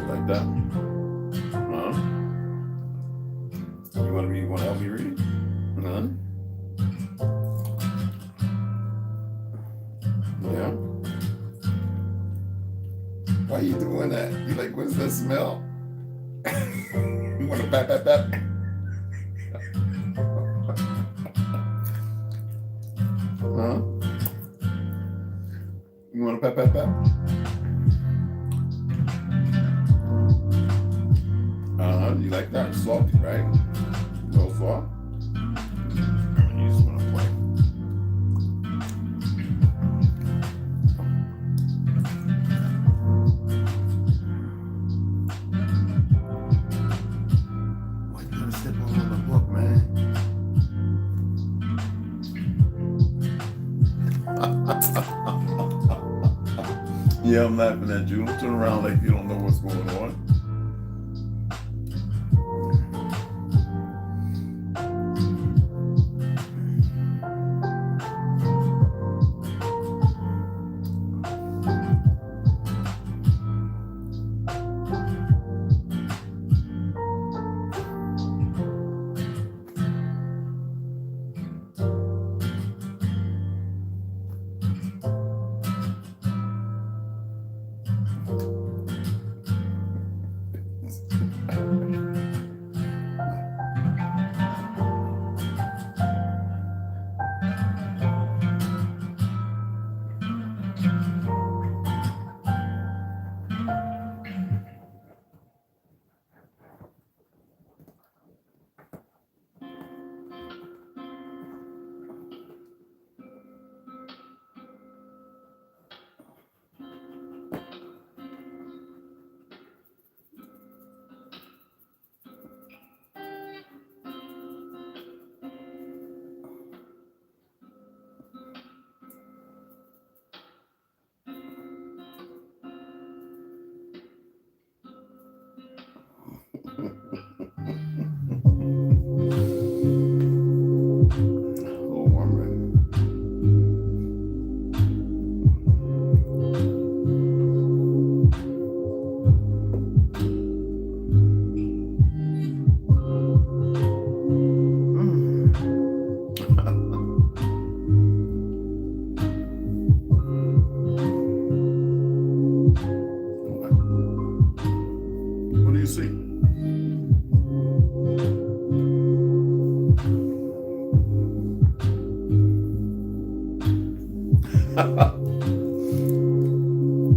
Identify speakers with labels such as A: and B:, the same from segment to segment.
A: like that? Huh? You want to read? You want to help me read? Huh? Yeah. Why are you doing that? You like, what's that smell? You want to pat? Huh? You want to pat? You like that? Salty, right? A little soft? You just want to play. Why you gotta step all over the book, man? Yeah, I'm laughing at you. Don't turn around like you don't know what's going on. What do you see?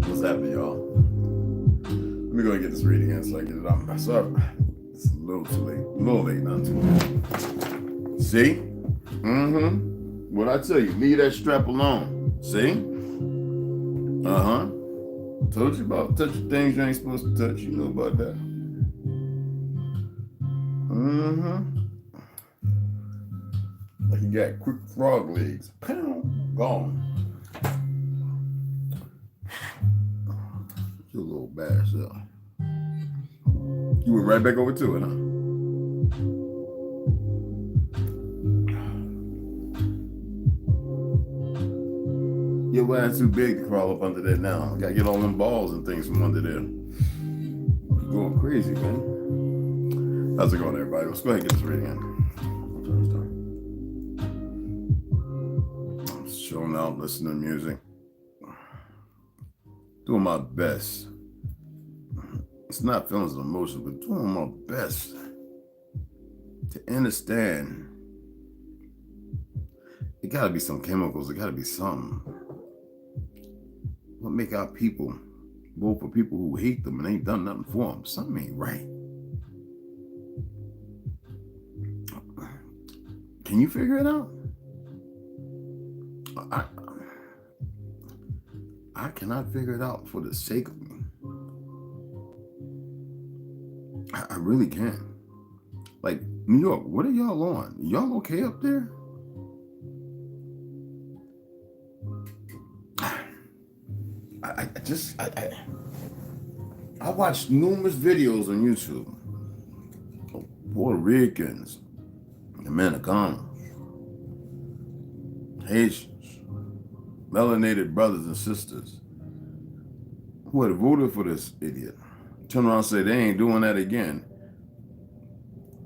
A: What's happening, y'all? Let me go and get this reading in so I get it out. Sorry, it's a little too late. A little late, not too late. See? What I tell you, leave that strap alone. See? Told you about touching things you ain't supposed to touch. You know about that. Like you got quick frog legs. Pow, gone. You're a little bad self. You went right back over to it, huh? Your ass too big to crawl up under there now. Gotta get all them balls and things from under there. You're going crazy, man. How's it going, everybody? Let's go ahead and get this reading in. I'm just chilling out, listening to music. Doing my best. It's not feelings and emotions, but doing my best to understand. It gotta be some chemicals. It gotta be something. What make our people vote for people who hate them and ain't done nothing for them? Something ain't right. Can you figure it out? I cannot figure it out for the sake of me. I really can't. Like, New York, what are y'all on? Y'all okay up there? I watched numerous videos on YouTube of Puerto Ricans, Dominicanos, Haitians, melanated brothers and sisters who had voted for this idiot turn around and say they ain't doing that again.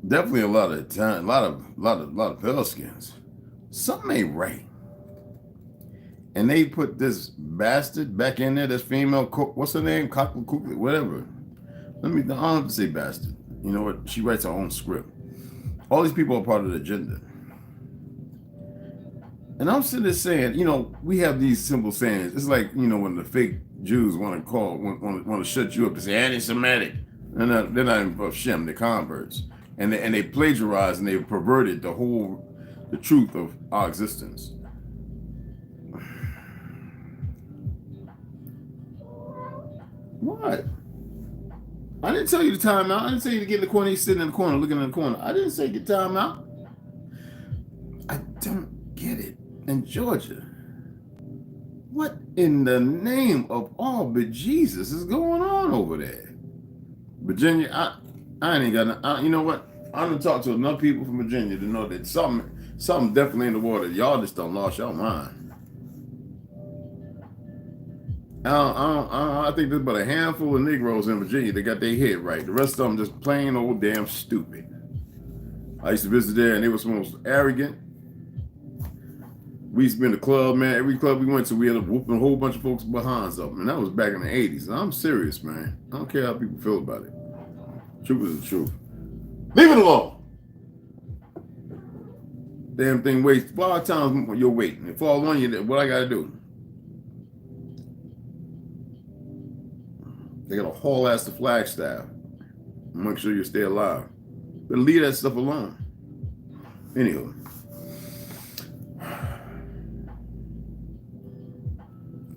A: Definitely a lot of time, a lot of pale skins. Something ain't right. And they put this bastard back in there, this female, what's her name? Whatever. I don't have to say bastard. You know what? She writes her own script. All these people are part of the agenda. And I'm sitting there saying, you know, we have these simple sayings. It's like, you know, when the fake Jews want to shut you up to say anti-Semitic. They're not even of Shem, they're converts. And they plagiarize and they perverted the truth of our existence. What? I didn't tell you to time out. I didn't tell you to get in the corner. He's sitting in the corner, looking in the corner. I didn't say get time out. I don't get it. In Georgia, what in the name of all but Jesus is going on over there? Virginia, I ain't got no, you know what? I'm gonna talk to enough people from Virginia to know that something definitely in the water. Y'all just don't lost your mind. I think there's about a handful of Negroes in Virginia that got their head right. The rest of them just plain old damn stupid. I used to visit there and they were the most arrogant. We used to be in the club, man. Every club we went to, we had whooping a whole bunch of folks behinds up. And that was back in the 80s. And I'm serious, man. I don't care how people feel about it. Truth is the truth. Leave it alone. Damn thing weighs 5 times your weight. And it falls on you, what I got to do? They got to haul ass to Flagstaff. Make sure you stay alive. But leave that stuff alone. Anyway.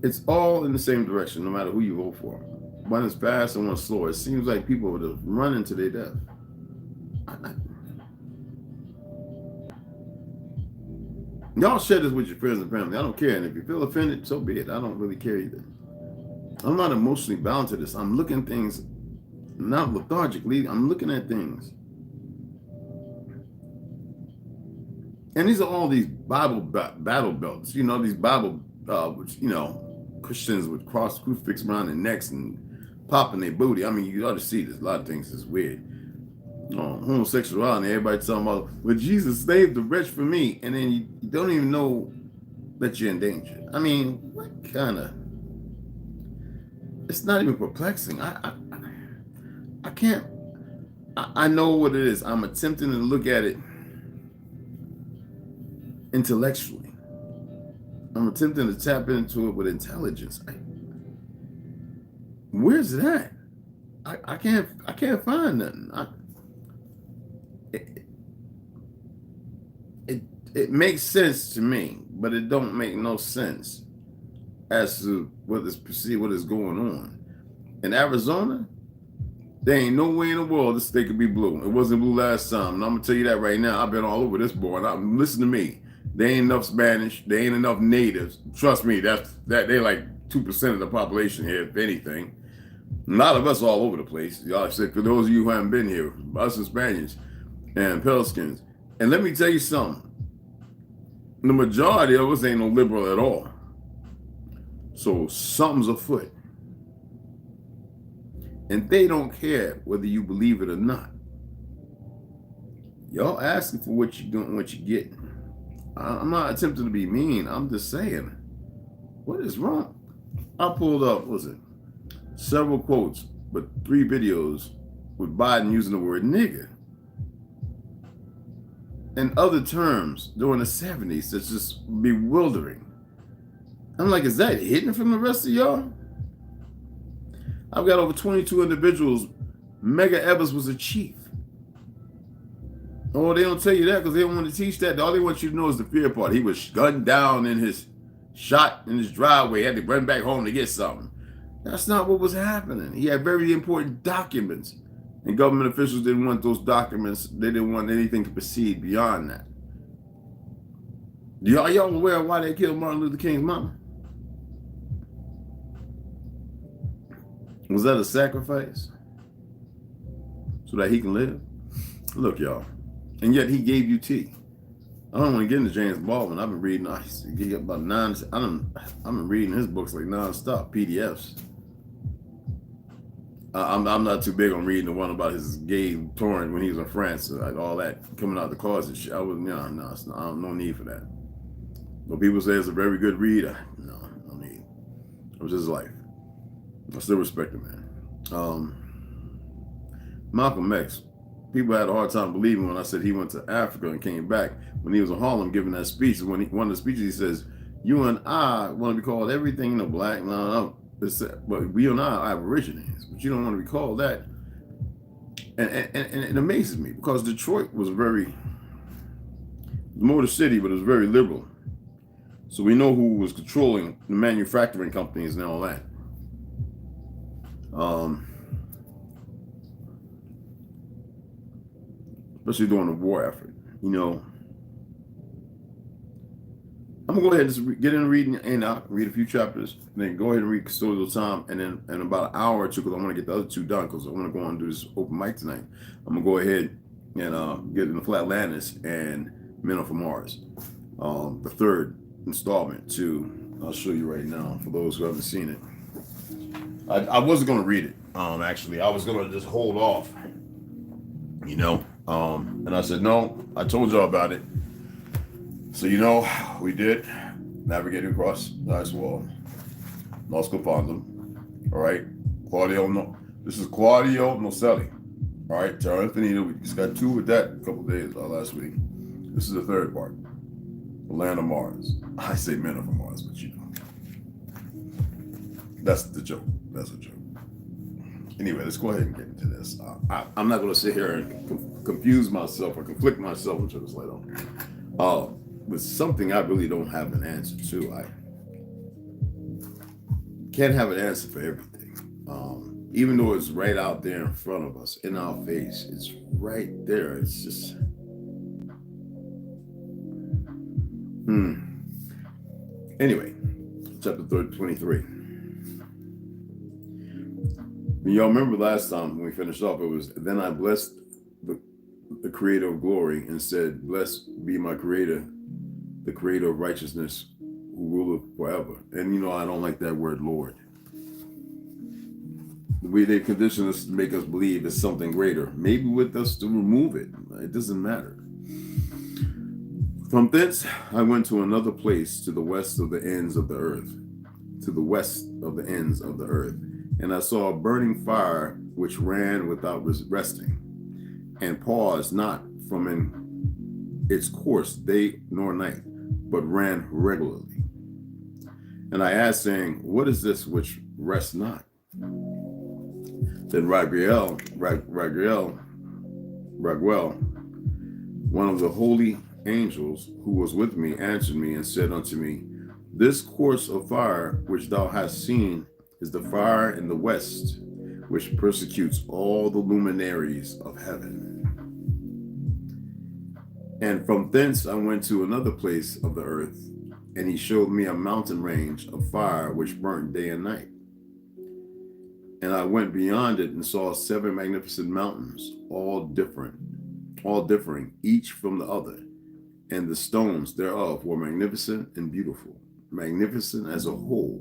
A: It's all in the same direction, no matter who you vote for. One is fast and one's slow. It seems like people are just running to their death. Y'all share this with your friends and family. I don't care. And if you feel offended, so be it. I don't really care either. I'm not emotionally bound to this. I'm looking at things, not lethargically. I'm looking at things. And these are all these Bible battle belts. You know, these Bible, you know, Christians with crucifix around their necks and popping their booty. I mean, you ought to see this. A lot of things is weird. Homosexuality, everybody talking about, well, Jesus saved the wretch for me. And then you don't even know that you're in danger. I mean, what kind of... It's not even perplexing. I can't... I know what it is. I'm attempting to look at it intellectually. I'm attempting to tap into it with intelligence. Where's it at? I can't find nothing. It makes sense to me, but it don't make no sense as to what is going on. In Arizona, there ain't no way in the world this state could be blue. It wasn't blue last time, and I'm gonna tell you that right now. I've been all over this board. Listen to me. There ain't enough Spanish. There ain't enough natives. Trust me, that they're like 2% of the population here, if anything. A lot of us all over the place. Y'all said, for those of you who haven't been here, us and Spaniards and Pelicans. And let me tell you something. The majority of us ain't no liberal at all. So something's afoot. And they don't care whether you believe it or not. Y'all asking for what you doing, what you getting. I'm not attempting to be mean. I'm just saying, what is wrong? I pulled up, several quotes, but 3 videos with Biden using the word nigger and other terms during the 70s. That's just bewildering. I'm like, is that hidden from the rest of y'all? I've got over 22 individuals. Medgar Evers was a chief. Oh, they don't tell you that because they don't want to teach that. All they want you to know is the fear part. He was gunned down shot in his driveway, had to run back home to get something. That's not what was happening. He had very important documents. And government officials didn't want those documents. They didn't want anything to proceed beyond that. Are y'all aware of why they killed Martin Luther King's mama? Was that a sacrifice? So that he can live? Look, y'all. And yet he gave you tea. I don't want to get into James Baldwin. I've been reading, I've been reading his books like nonstop, PDFs. I'm not too big on reading the one about his gay touring when he was in France, like all that coming out the closet shit. I was no need for that. But people say it's a very good read. No need. It was his life. I still respect him, man. Malcolm X. People had a hard time believing when I said he went to Africa and came back. When he was in Harlem giving that speech, one of the speeches he says, "You and I want to be called everything, black. No. But we and I are Aborigines, but you don't want to be called that." And it amazes me because Detroit was very motor city, but it was very liberal. So we know who was controlling the manufacturing companies and all that. Especially during the war effort, I'm gonna go ahead and just get in reading Enoch, read a few chapters, and then go ahead and read Custodial Time, and then in about an hour or two, because I want to get the other two done, because I want to go on and do this open mic tonight. I'm gonna go ahead and get in the Flatlanders and Men Are From Mars, the third installment too. I'll show you right now for those who haven't seen it. I wasn't gonna read it. Actually, I was gonna just hold off. And I said no. I told y'all about it. So we did navigating across the ice wall, Nos Capandum. All right, this is Claudio Nocelli. All right, Terra Infinita. We just got two with that a couple days last week. This is the third part, the land of Mars. I say Men Are From Mars, but that's the joke. That's a joke. Anyway, let's go ahead and get into this. I'm not going to sit here and confuse myself or conflict myself until it's later on. With something I really don't have an answer to. I can't have an answer for everything. Even though it's right out there in front of us, in our face, it's right there. It's just, Anyway, chapter 23. Y'all remember last time when we finished off, it was, then I blessed the creator of glory and said, blessed be my creator, the creator of righteousness, who ruleth forever. And I don't like that word Lord. The way they condition us to make us believe it's something greater, maybe with us to remove it. It doesn't matter. From thence I went to another place to the west of the ends of the earth, and I saw a burning fire which ran without resting, and paused not from in its course day nor night, but ran regularly. And I asked, saying, what is this which rests not? Then Raguel, one of the holy angels who was with me, answered me and said unto me, this course of fire which thou hast seen is the fire in the west, which persecutes all the luminaries of heaven. And from thence I went to another place of the earth, and he showed me a mountain range of fire which burnt day and night. And I went beyond it and saw 7 magnificent mountains, all differing, each from the other, and the stones thereof were magnificent and beautiful, magnificent as a whole,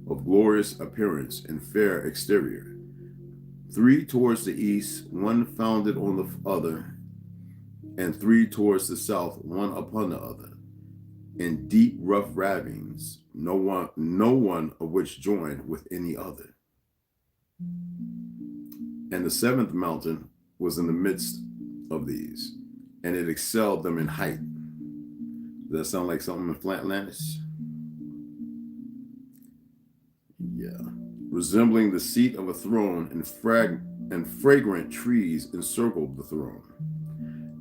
A: of glorious appearance and fair exterior. 3 towards the east, one founded on the other, and 3 towards the south, one upon the other, in deep rough ravines, no one of which joined with any other. And the 7th mountain was in the midst of these, and it excelled them in height. Does that sound like something in Flatlanders? Yeah. Resembling the seat of a throne, and fragrant trees encircled the throne.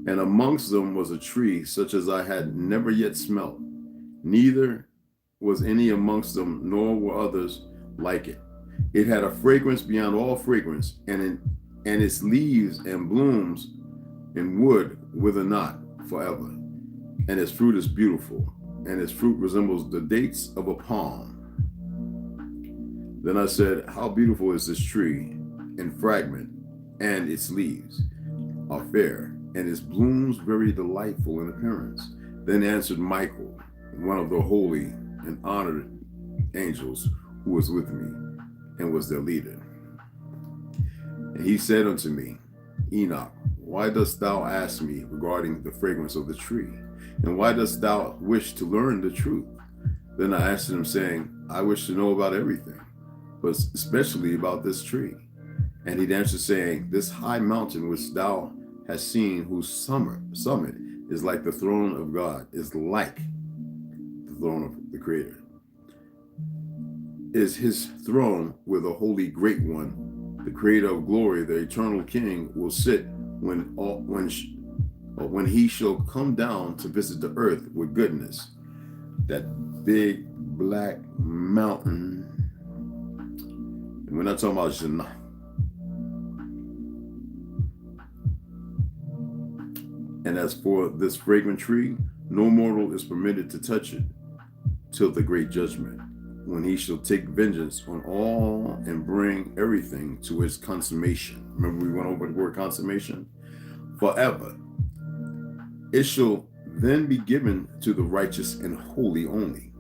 A: And amongst them was a tree such as I had never yet smelt, neither was any amongst them, nor were others like it. It had a fragrance beyond all fragrance, and its leaves and blooms and wood wither not forever. And its fruit is beautiful, and its fruit resembles the dates of a palm. Then I said, how beautiful is this tree in fragment, and its leaves are fair, and its blooms very delightful in appearance. Then answered Michael, one of the holy and honored angels, who was with me and was their leader. And he said unto me, Enoch, why dost thou ask me regarding the fragrance of the tree? And why dost thou wish to learn the truth? Then I answered him, saying, I wish to know about everything, but especially about this tree. And he'd answer, saying, This high mountain which thou hast seen, whose summit is like the throne of God, is like the throne of the Creator, is his throne where the holy great one, the Creator of glory, the eternal King, will sit when he shall come down to visit the earth with goodness. That big black mountain. And we're not talking about Jannah. And as for this fragrant tree, no mortal is permitted to touch it till the great judgment, when he shall take vengeance on all and bring everything to its consummation. Remember we went over the word consummation? Forever. It shall then be given to the righteous and holy only.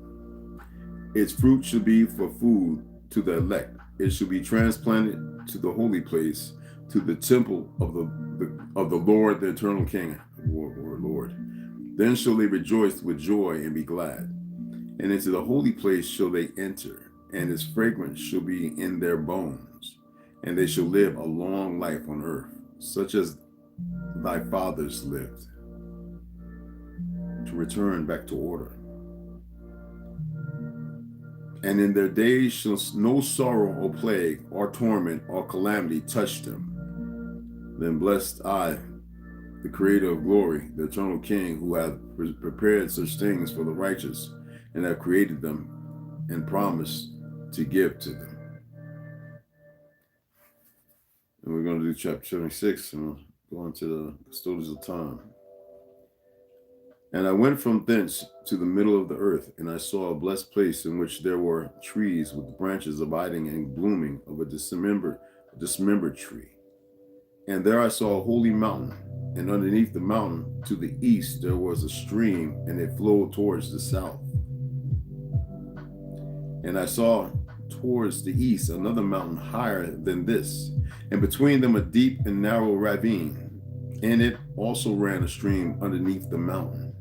A: Its fruit shall be for food to the elect. It shall be transplanted to the holy place, to the temple of the Lord, the eternal King, or Lord. Then shall they rejoice with joy and be glad. And into the holy place shall they enter, and its fragrance shall be in their bones, and they shall live a long life on earth, such as thy fathers lived, to return back to order. And in their days shall no sorrow or plague or torment or calamity touch them. Then blessed I, the Creator of glory, the eternal King, who hath prepared such things for the righteous, and have created them and promised to give to them. And we're going to do chapter 76, and we'll go on to the custodians of time. And I went from thence to the middle of the earth, and I saw a blessed place in which there were trees with branches abiding and blooming of a dismembered tree. And there I saw a holy mountain, and underneath the mountain to the east there was a stream, and it flowed towards the south. And I saw towards the east another mountain higher than this, and between them a deep and narrow ravine. In it also ran a stream underneath the mountain.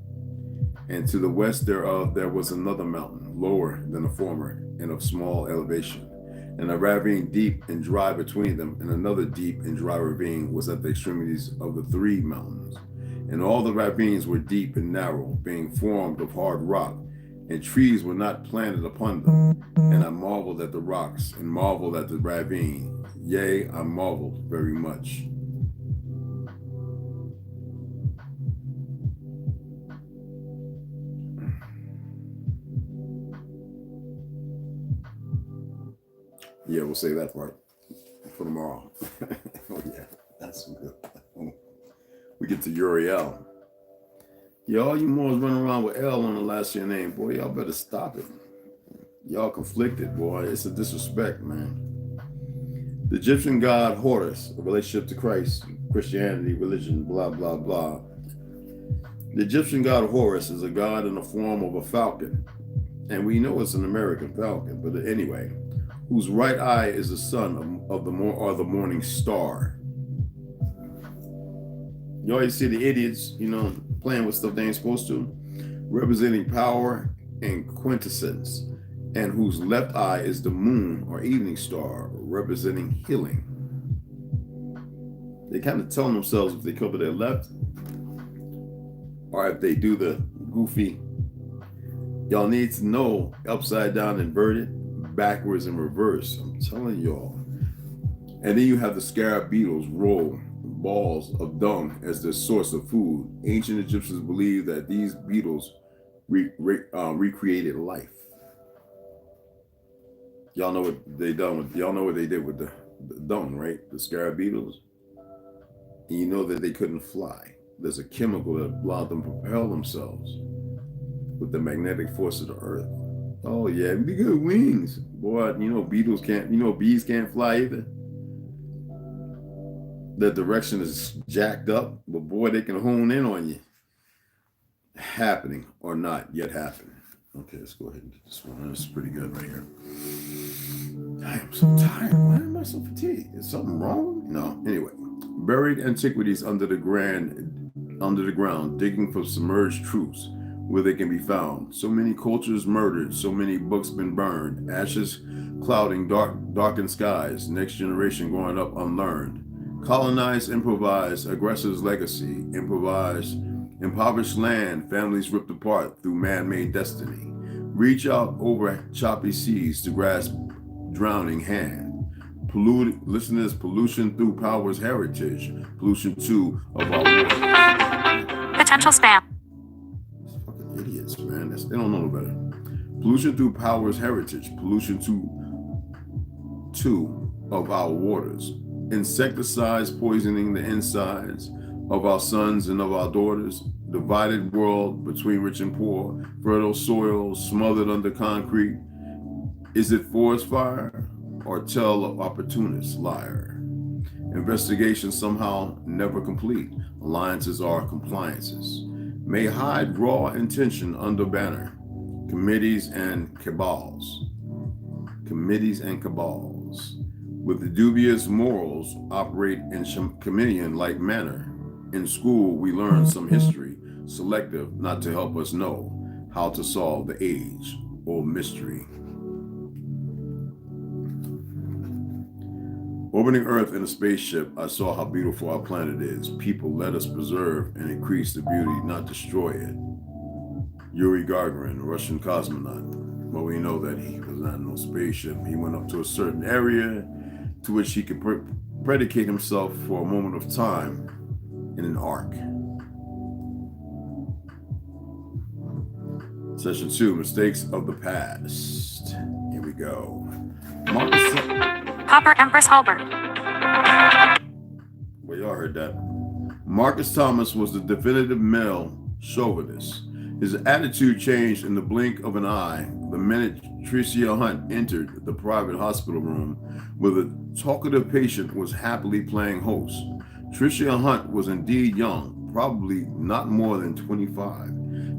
A: And to the west thereof there was another mountain, lower than the former, and of small elevation, and a ravine deep and dry between them, and another deep and dry ravine was at the extremities of the three mountains. And all the ravines were deep and narrow, being formed of hard rock, and trees were not planted upon them. And I marveled at the rocks, and marveled at the ravine. Yea, I marveled very much. Yeah, we'll save that part for tomorrow. Oh yeah, that's good. We get to Uriel. Y'all, you Moors running around with L on the last of your name, boy. Y'all better stop it. Y'all conflicted, boy. It's a disrespect, man. The Egyptian god Horus, a relationship to Christ, Christianity, religion, blah, blah, blah. The Egyptian god Horus is a god in the form of a falcon. And we know it's an American falcon, but anyway, whose right eye is the sun of the morning star. You always see the idiots, playing with stuff they ain't supposed to, representing power and quintessence, and whose left eye is the moon or evening star, representing healing. They kind of tell themselves if they cover their left, or if they do the goofy, y'all need to know, upside down inverted, backwards and reverse. I'm telling y'all. And then you have the scarab beetles roll balls of dung as their source of food. Ancient Egyptians believed that these beetles recreated life. Y'all know what they did with the dung, right? The scarab beetles. And you know that they couldn't fly. There's a chemical that allowed them to propel themselves with the magnetic force of the earth. Oh yeah, we got wings. Boy, bees can't fly either. The direction is jacked up, but boy, they can hone in on you. Happening or not yet happening. Okay, let's go ahead and get this one. This is pretty good right here. I am so tired. Why am I so fatigued? Is something wrong? No. Anyway, buried antiquities under the ground, digging for submerged truths where they can be found. So many cultures murdered, so many books been burned, ashes clouding darkened skies, next generation growing up unlearned. Colonized, improvised, aggressors' legacy, impoverished land, families ripped apart through man-made destiny. Reach out over choppy seas to grasp drowning hand. Pollution through power's heritage. Pollution too of our waters.
B: Potential spam.
A: These fucking idiots, man. They don't know no better. Pollution through power's heritage. Pollution too of our waters. Insecticides poisoning the insides of our sons and of our daughters. Divided world between rich and poor. Fertile soil smothered under concrete. Is it forest fire or tell of opportunist liar? Investigation somehow never complete. Alliances are compliances. May hide raw intention under banner. Committees and cabals. With the dubious morals operate in chameleon-like manner. In school, we learn some history, selective, not to help us know how to solve the age-old mystery. Orbiting Earth in a spaceship, I saw how beautiful our planet is. People let us preserve and increase the beauty, not destroy it. Yuri Gagarin, Russian cosmonaut. Well, we know that he was not in no spaceship. He went up to a certain area to which he could predicate himself for a moment of time in an ark. Session 2, Mistakes of the Past. Here we go.
B: Copper Empress Halberd.
A: Well, y'all heard that. Marcus Thomas was the definitive male chauvinist. His attitude changed in the blink of an eye the minute Tricia Hunt entered the private hospital room where the talkative patient was happily playing host. Tricia Hunt was indeed young, probably not more than 25.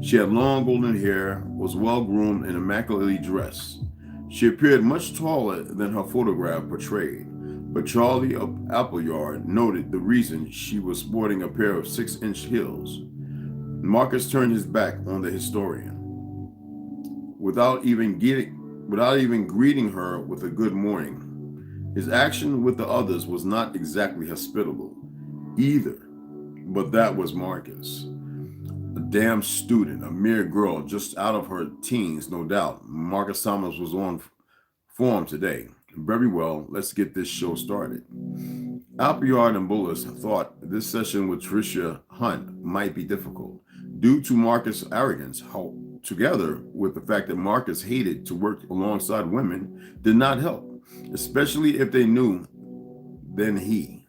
A: She had long golden hair, was well-groomed and immaculately dressed. She appeared much taller than her photograph portrayed, but Charlie Appleyard noted the reason she was sporting a pair of 6-inch heels. Marcus turned his back on the historian. Without even greeting her with a good morning. His action with the others was not exactly hospitable either, but that was Marcus. A damn student, a mere girl just out of her teens, no doubt. Marcus Thomas was on form today. Very well, let's get this show started. Appleyard and Bullis thought this session with Tricia Hunt might be difficult due to Marcus' arrogance, how together with the fact that Marcus hated to work alongside women did not help, especially if they knew then he.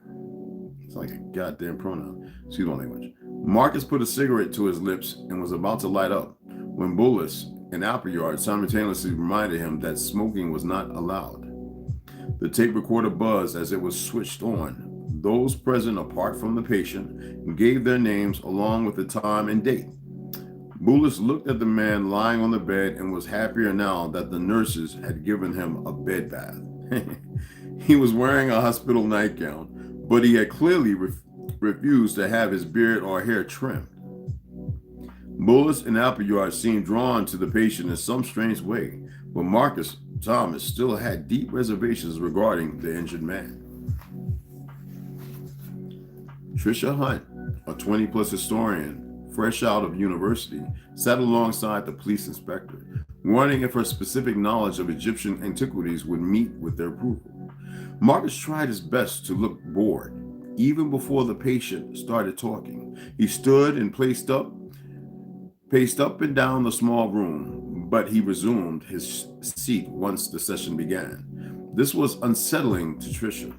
A: It's like a goddamn pronoun. Excuse my language. Marcus put a cigarette to his lips and was about to light up when Bullis and Appleyard simultaneously reminded him that smoking was not allowed. The tape recorder buzzed as it was switched on. Those present apart from the patient gave their names along with the time and date. Bullis looked at the man lying on the bed and was happier now that the nurses had given him a bed bath. He was wearing a hospital nightgown, but he had clearly refused to have his beard or hair trimmed. Bullis and Appleyard seemed drawn to the patient in some strange way, but Marcus Thomas still had deep reservations regarding the injured man. Tricia Hunt, a 20-plus historian, fresh out of university, sat alongside the police inspector, wondering if her specific knowledge of Egyptian antiquities would meet with their approval. Marcus tried his best to look bored. Even before the patient started talking, he stood and paced up and down the small room, but he resumed his seat once the session began. This was unsettling to Tricia.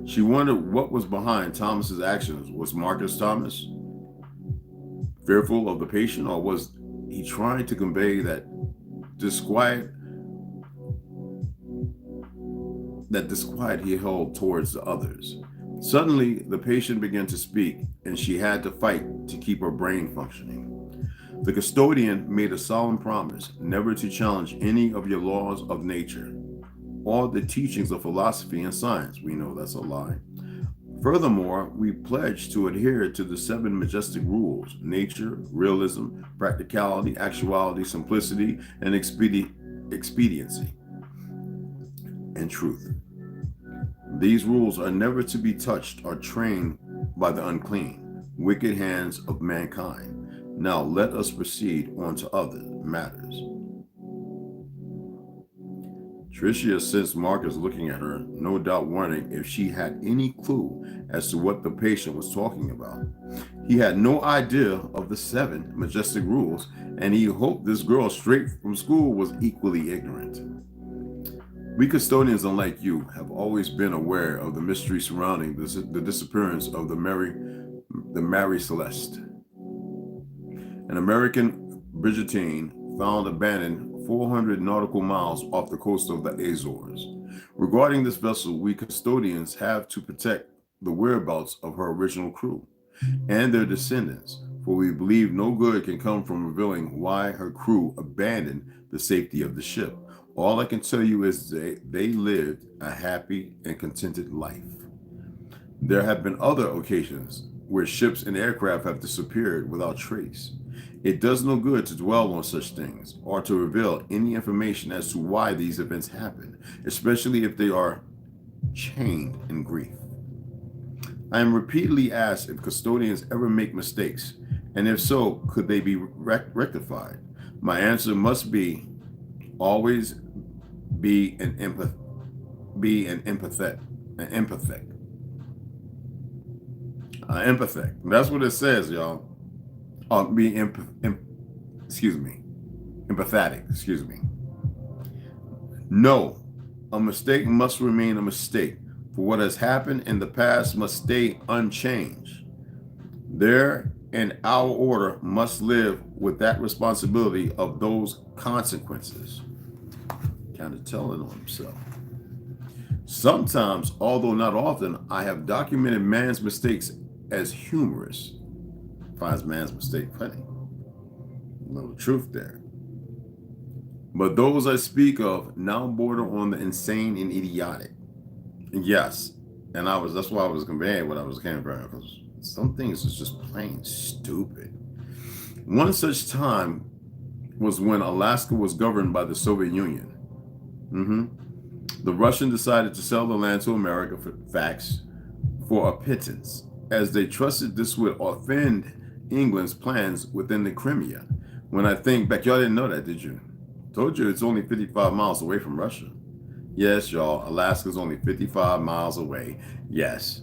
A: She wondered what was behind Thomas's actions. Was Marcus Thomas fearful of the patient, or was he trying to convey that disquiet he held towards the others? Suddenly, the patient began to speak, and she had to fight to keep her brain functioning. The custodian made a solemn promise never to challenge any of your laws of nature. all the teachings of philosophy and science. We know that's a lie. Furthermore, we pledge to adhere to the 7 majestic rules: nature, realism, practicality, actuality, simplicity, and expediency, and truth. These rules are never to be touched or trained by the unclean, wicked hands of mankind. Now let us proceed on to other matters. Tricia sensed Marcus looking at her, no doubt wondering if she had any clue as to what the patient was talking about. He had no idea of the 7 majestic rules, and he hoped this girl straight from school was equally ignorant. We custodians, unlike you, have always been aware of the mystery surrounding the disappearance of the Mary Celeste, an American brigantine found abandoned 400 nautical miles off the coast of the Azores. Regarding this vessel, we custodians have to protect the whereabouts of her original crew and their descendants, for we believe no good can come from revealing why her crew abandoned the safety of the ship. All I can tell you is they lived a happy and contented life. There have been other occasions where ships and aircraft have disappeared without trace. It does no good to dwell on such things or to reveal any information as to why these events happen, especially if they are chained in grief. I am repeatedly asked if custodians ever make mistakes, and if so, could they be rectified? My answer must be always be an empathetic. That's what it says, y'all. Be empathetic. No, a mistake must remain a mistake, for what has happened in the past must stay unchanged. There and our order must live with that responsibility of those consequences. Kind of telling on himself. Sometimes, although not often, I have documented man's mistakes as humorous. Finds man's mistake funny. A little truth there. But those I speak of now border on the insane and idiotic. Yes, and that's why I was conveying what I was conveying, because some things is just plain stupid. One such time was when Alaska was governed by the Soviet Union. The Russians decided to sell the land to America for a pittance, as they trusted this would offend England's plans within the Crimea. When I think back, y'all didn't know that, did you? Told you it's only 55 miles away from Russia. Yes, y'all, Alaska's only 55 miles away. Yes.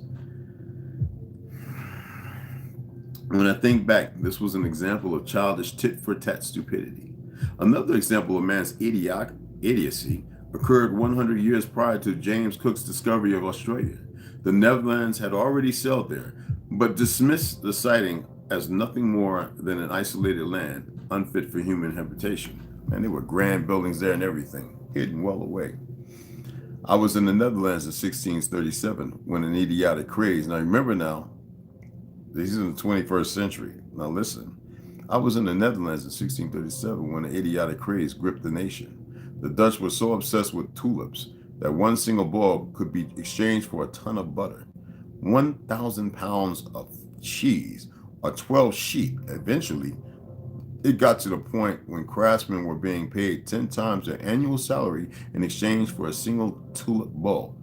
A: When I think back, this was an example of childish tit-for-tat stupidity. Another example of man's idiocy occurred 100 years prior to James Cook's discovery of Australia. The Netherlands had already sailed there, but dismissed the sighting as nothing more than an isolated land, unfit for human habitation. Man, there were grand buildings there and everything, hidden well away. I was in the Netherlands in 1637 when an idiotic craze, now remember now, this is in the 21st century. Now listen, I was in the Netherlands in 1637 when an idiotic craze gripped the nation. The Dutch were so obsessed with tulips that one single bulb could be exchanged for a ton of butter, 1,000 pounds of cheese, or 12 sheep. Eventually, it got to the point when craftsmen were being paid 10 times their annual salary in exchange for a single tulip bulb.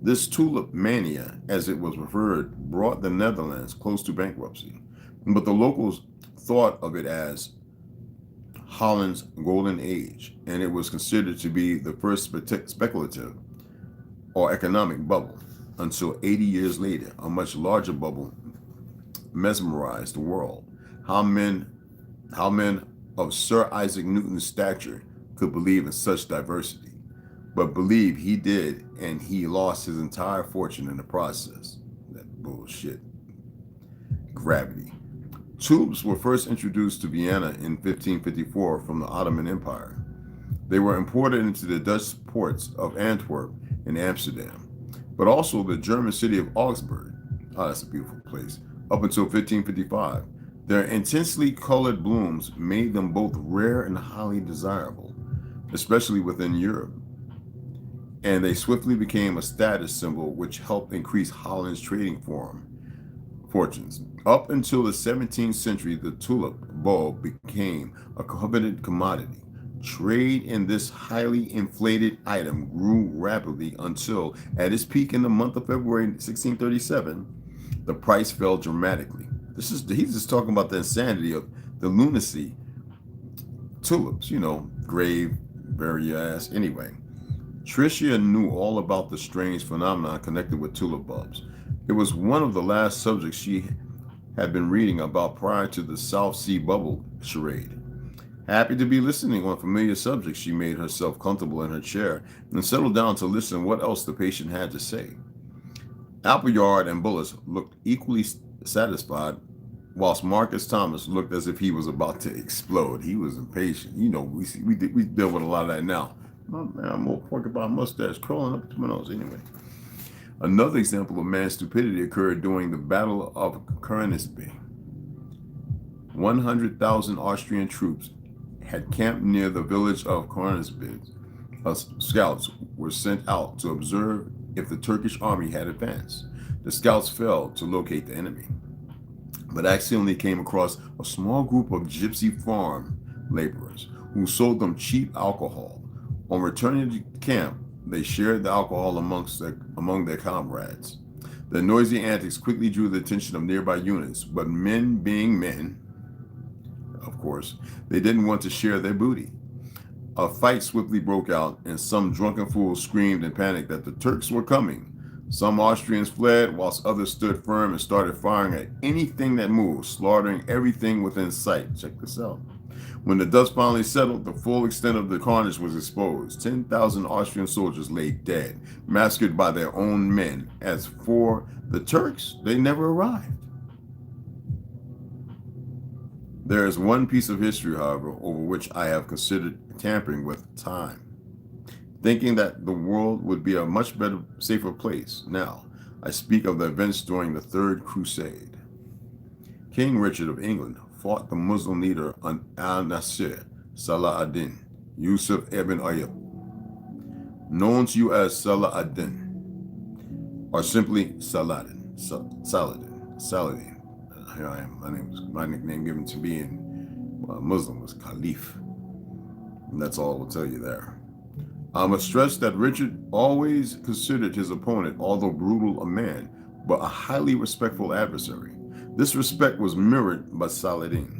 A: This tulip mania, as it was referred, brought the Netherlands close to bankruptcy, but the locals thought of it as Holland's golden age, and it was considered to be the first speculative or economic bubble, until 80 years later, a much larger bubble mesmerized the world. How men of Sir Isaac Newton's stature could believe in such diversity? But believe he did, and he lost his entire fortune in the process. That bullshit. Gravity. Tulips were first introduced to Vienna in 1554 from the Ottoman Empire. They were imported into the Dutch ports of Antwerp and Amsterdam, but also the German city of Augsburg. Oh, that's a beautiful place. Up until 1555, their intensely colored blooms made them both rare and highly desirable, especially within Europe. and they swiftly became a status symbol which helped increase Holland's trading fortunes. Up until the 17th century, the tulip bulb became a coveted commodity. Trade in this highly inflated item grew rapidly until, at its peak in the month of February 1637, the price fell dramatically. He's just talking about the insanity of the lunacy. Tulips, grave, bury your ass. Anyway, Tricia knew all about the strange phenomenon connected with tulip bulbs. It was one of the last subjects she had been reading about prior to the South Sea bubble charade. Happy to be listening on familiar subjects, she made herself comfortable in her chair and settled down to listen what else the patient had to say. Appleyard and Bullis looked equally satisfied, whilst Marcus Thomas looked as if he was about to explode. He was impatient. We deal with a lot of that now. Oh, man, I'm more porcupine mustache crawling up to my nose. Anyway, another example of man's stupidity occurred during the Battle of Conisby. 100,000 Austrian troops had camped near the village of Conisby. Scouts were sent out to observe if the Turkish army had advanced. The scouts failed to locate the enemy, but accidentally came across a small group of gypsy farm laborers who sold them cheap alcohol. On returning to camp, they shared the alcohol among their comrades. Their noisy antics quickly drew the attention of nearby units, but men being men, of course, they didn't want to share their booty. A fight swiftly broke out, and some drunken fools screamed in panic that the Turks were coming. Some Austrians fled, whilst others stood firm and started firing at anything that moved, slaughtering everything within sight. Check this out. When the dust finally settled, the full extent of the carnage was exposed. 10,000 Austrian soldiers lay dead, massacred by their own men. As for the Turks, they never arrived. There is one piece of history, however, over which I have considered tampering with time, thinking that the world would be a much better, safer place. Now, I speak of the events during the Third Crusade. King Richard of England fought the Muslim leader al-Nasir Salah ad-Din Yusuf ibn Ayyub, known to you as Salah ad-Din, or simply Saladin. Saladin. Here I am. My nickname given to me in Muslim was Caliph. And that's all I will tell you there. I must stress that Richard always considered his opponent, although brutal a man, but a highly respectful adversary. This respect was mirrored by Saladin,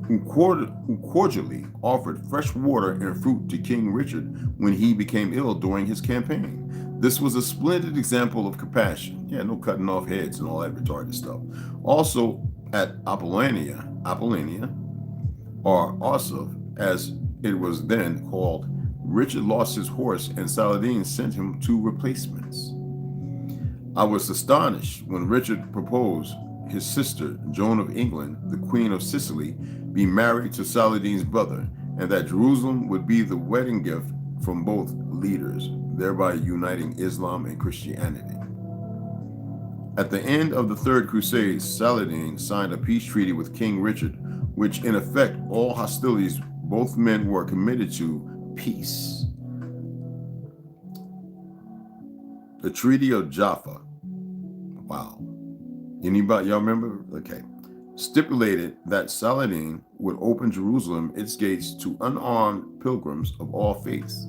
A: who cordially offered fresh water and fruit to King Richard when he became ill during his campaign. This was a splendid example of compassion. Yeah, no cutting off heads and all that retarded stuff. Also, at Apollonia, or Ossoff, as it was then called, Richard lost his horse and Saladin sent him 2 replacements. I was astonished when Richard proposed his sister, Joan of England, the Queen of Sicily, be married to Saladin's brother, and that Jerusalem would be the wedding gift from both leaders, thereby uniting Islam and Christianity. At the end of the Third Crusade, Saladin signed a peace treaty with King Richard, which in effect all hostilities both men were committed to peace. The Treaty of Jaffa. Wow. Anybody, y'all remember? Okay. Stipulated that Saladin would open Jerusalem, its gates, to unarmed pilgrims of all faiths,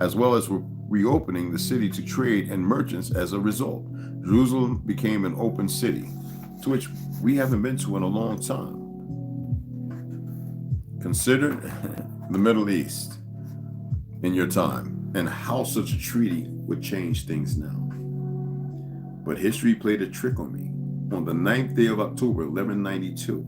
A: as well as reopening the city to trade and merchants. As a result, Jerusalem became an open city, to which we haven't been to in a long time. Consider the Middle East in your time and how such a treaty would change things now. But history played a trick on me. On the 9th day of October, 1192,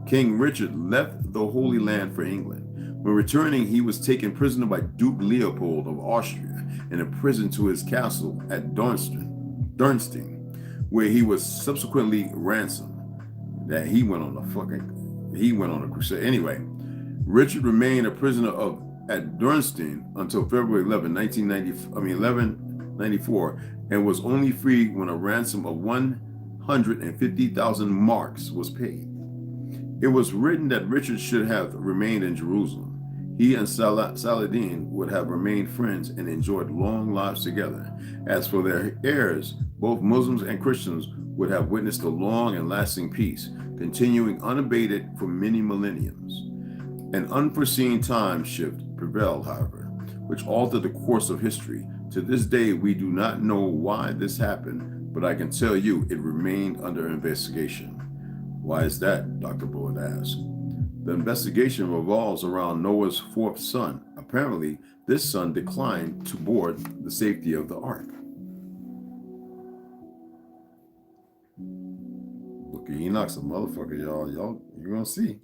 A: King Richard left the Holy Land for England. When returning, he was taken prisoner by Duke Leopold of Austria and imprisoned to his castle at Dürnstein, where he was subsequently ransomed. That he went on a crusade. Anyway, Richard remained a prisoner at Dürnstein until February 11, 1194, and was only freed when a ransom of 150,000 marks was paid. It was written that Richard should have remained in Jerusalem. he and Saladin would have remained friends and enjoyed long lives together. As for their heirs, both Muslims and Christians would have witnessed a long and lasting peace, continuing unabated for many millenniums. An unforeseen time shift prevailed, however, which altered the course of history. To this day, we do not know why this happened, but I can tell you it remained under investigation. Why is that? Dr. Bullitt asked. The investigation revolves around Noah's fourth son. Apparently, this son declined to board the safety of the ark. Look, Enoch's a motherfucker, y'all. You're gonna see.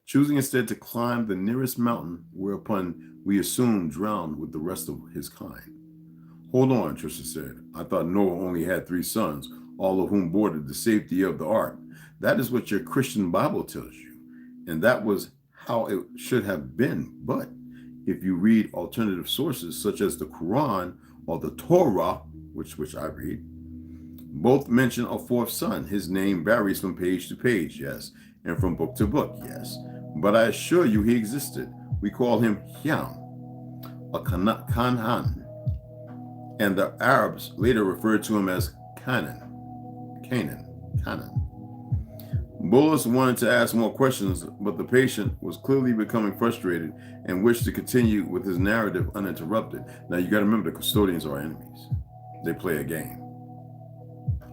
A: Choosing instead to climb the nearest mountain, whereupon we assume drowned with the rest of his kind. Hold on, Trisha said. I thought Noah only had 3 sons, all of whom boarded the safety of the ark. That is what your Christian Bible tells you. And that was how it should have been. But if you read alternative sources such as the Quran or the Torah, which I read, both mention a 4th son. His name varies from page to page, yes, and from book to book, yes. But I assure you he existed. We call him Hyam, a Canaan. And the Arabs later referred to him as Canaan. Bullis wanted to ask more questions, but the patient was clearly becoming frustrated and wished to continue with his narrative uninterrupted. Now you got to remember, the custodians are enemies. They play a game.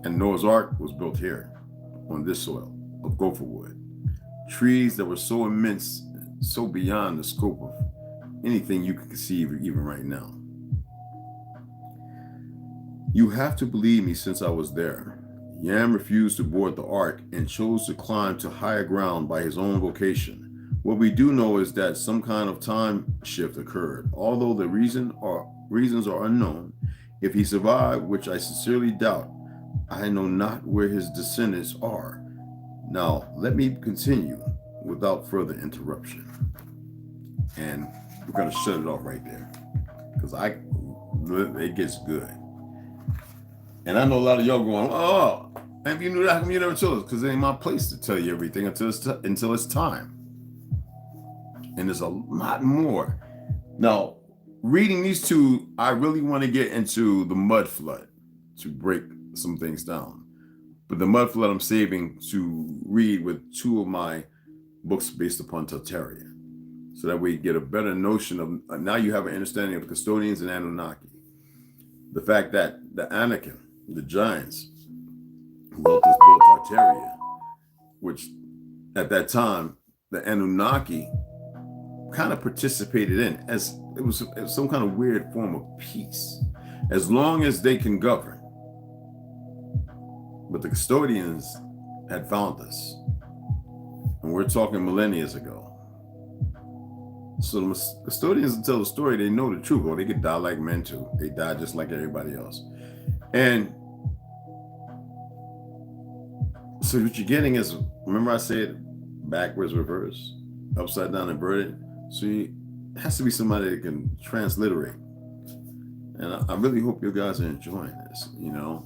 A: And Noah's Ark was built here, on this soil of gopher wood. Trees that were so immense, so beyond the scope of anything you could conceive even right now. You have to believe me since I was there. Yam refused to board the ark and chose to climb to higher ground by his own vocation. What we do know is that some kind of time shift occurred, although the reasons are unknown. If he survived, which I sincerely doubt, I know not where his descendants are. Now, let me continue without further interruption. And we're going to shut it off right there, because it gets good. And I know a lot of y'all going, oh, if you knew that, how come you never told us? Because it ain't my place to tell you everything until it's time. And there's a lot more. Now, reading these two, I really want to get into the mud flood to break some things down. But the mud flood I'm saving to read with 2 of my books based upon Tartaria. So that way you get a better notion of, now you have an understanding of the custodians and Anunnaki. The fact that the Anakim, the giants who helped us build Tartaria, which at that time, the Anunnaki kind of participated in, as it was some kind of weird form of peace, as long as they can govern. But the custodians had found us, and we're talking millennia ago. So the custodians tell the story, they know the truth, or they could die like men too. They die just like everybody else. And so what you're getting is, remember I said backwards, reverse, upside down, inverted? So it has to be somebody that can transliterate. And I really hope you guys are enjoying this, you know?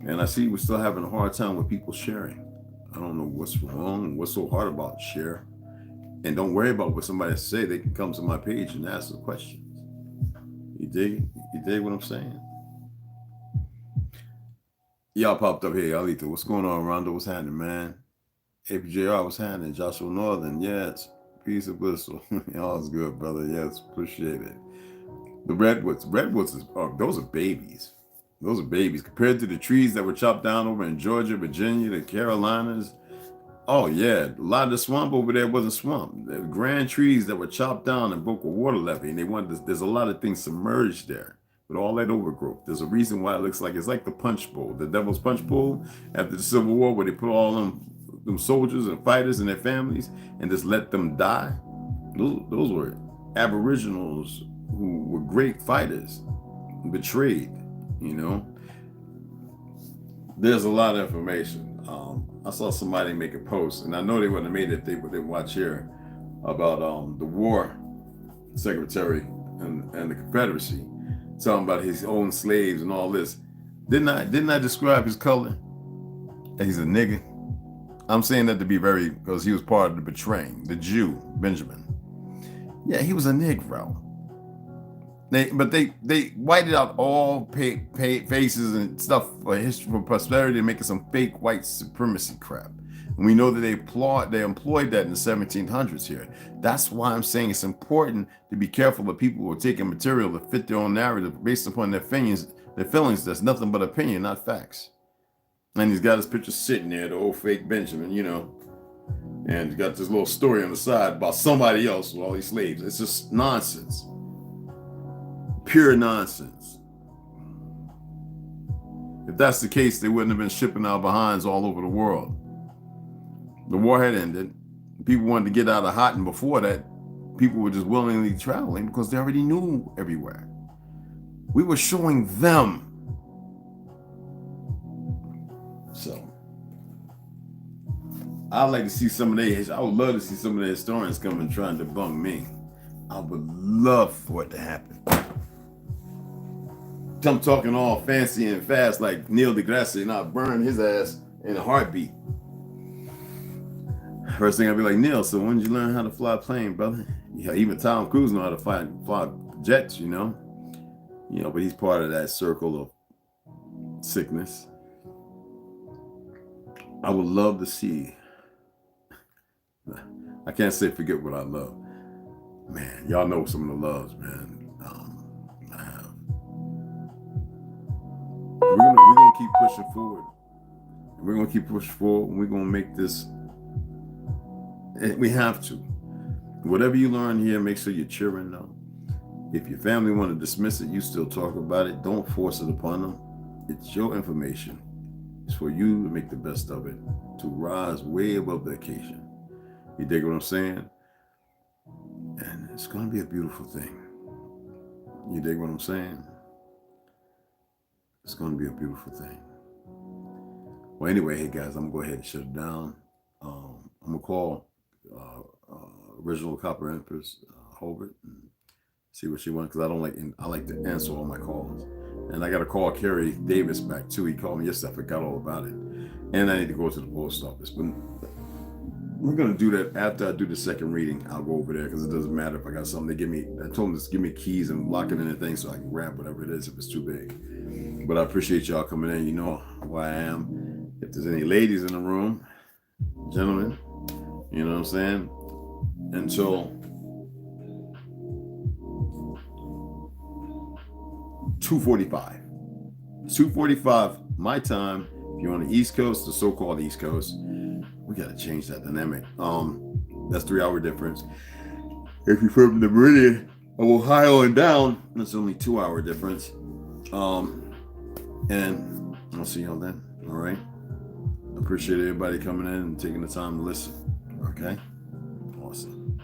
A: And I see we're still having a hard time with people sharing. I don't know what's wrong, what's so hard about share. And don't worry about what somebody say. They can come to my page and ask the questions. You dig? You dig what I'm saying? Y'all popped up here, Alita. What's going on, Rondo? What's happening, man? APJR, what's happening? Joshua Northern, yes. Peace and blissful. Y'all's good, brother. Yes, appreciate it. The redwoods. Redwoods, those are babies. Those are babies. Compared to the trees that were chopped down over in Georgia, Virginia, the Carolinas. Oh, yeah. A lot of the swamp over there wasn't swamp. The grand trees that were chopped down and broke a water levee. And they wanted there's a lot of things submerged there. With all that overgrowth, there's a reason why it looks like it's like the punch bowl, the Devil's Punch Bowl after the Civil War, where they put all them soldiers and fighters and their families and just let them die. Those were aboriginals who were great fighters, betrayed. You know, there's a lot of information. I saw somebody make a post, and I know they wouldn't have made it. They watch here about the war secretary and the Confederacy. Talking about his own slaves and all this. Didn't I describe his color? He's a nigga. I'm saying that to be because he was part of the betraying, the Jew, Benjamin. Yeah, he was a Negro. But they whited out all faces and stuff for history, for prosperity, and making some fake white supremacy crap. And we know that they employed that in the 1700s here. That's why I'm saying it's important to be careful of people who are taking material to fit their own narrative based upon their feelings. Their feelings, that's nothing but opinion, not facts. And he's got his picture sitting there, the old fake Benjamin, you know. And he's got this little story on the side about somebody else with all these slaves. It's just nonsense. Pure nonsense. If that's the case, they wouldn't have been shipping our behinds all over the world. The war had ended. People wanted to get out of Houghton before that. People were just willingly traveling because they already knew everywhere. We were showing them. So, I'd like to see some of I would love to see some of the historians come and try and debunk me. I would love for it to happen. I'm talking all fancy and fast like Neil deGrasse, and I'll burn his ass in a heartbeat. First thing I'd be like, Neil, so when did you learn how to fly a plane, brother? Yeah, even Tom Cruise know how to fly jets, you know. You know, but he's part of that circle of sickness. I would love to see. I can't say forget what I love. Man, y'all know some of the loves, man. I have. We're gonna keep pushing forward. We're gonna keep pushing forward, and we're gonna make this. We have to. Whatever you learn here, make sure you're cheering though. If your family want to dismiss it, you still talk about it. Don't force it upon them. It's your information. It's for you to make the best of it, to rise way above the occasion. You dig what I'm saying? And it's going to be a beautiful thing. You dig what I'm saying? It's going to be a beautiful thing. Well, anyway, hey guys, I'm going to go ahead and shut it down. I'm going to call original Copper Empress Hobart and see what she wants, because I like to answer all my calls. And I got to call Kerry Davis back too. He called me yesterday. I forgot all about it. And I need to go to the post office. But we're going to do that after I do the second reading. I'll go over there because it doesn't matter if I got something. I told them to give me keys and lock it in the thing so I can grab whatever it is if it's too big. But I appreciate y'all coming in. You know who I am. If there's any ladies in the room, gentlemen, you know what I'm saying? Until 2:45. 2:45 my time. If you're on the East Coast, the so-called East Coast, we got to change that dynamic. That's 3-hour difference. If you're from the Meridian of Ohio and down, that's only 2-hour difference. And I'll see y'all then. All right. Appreciate everybody coming in and taking the time to listen. Okay. Awesome.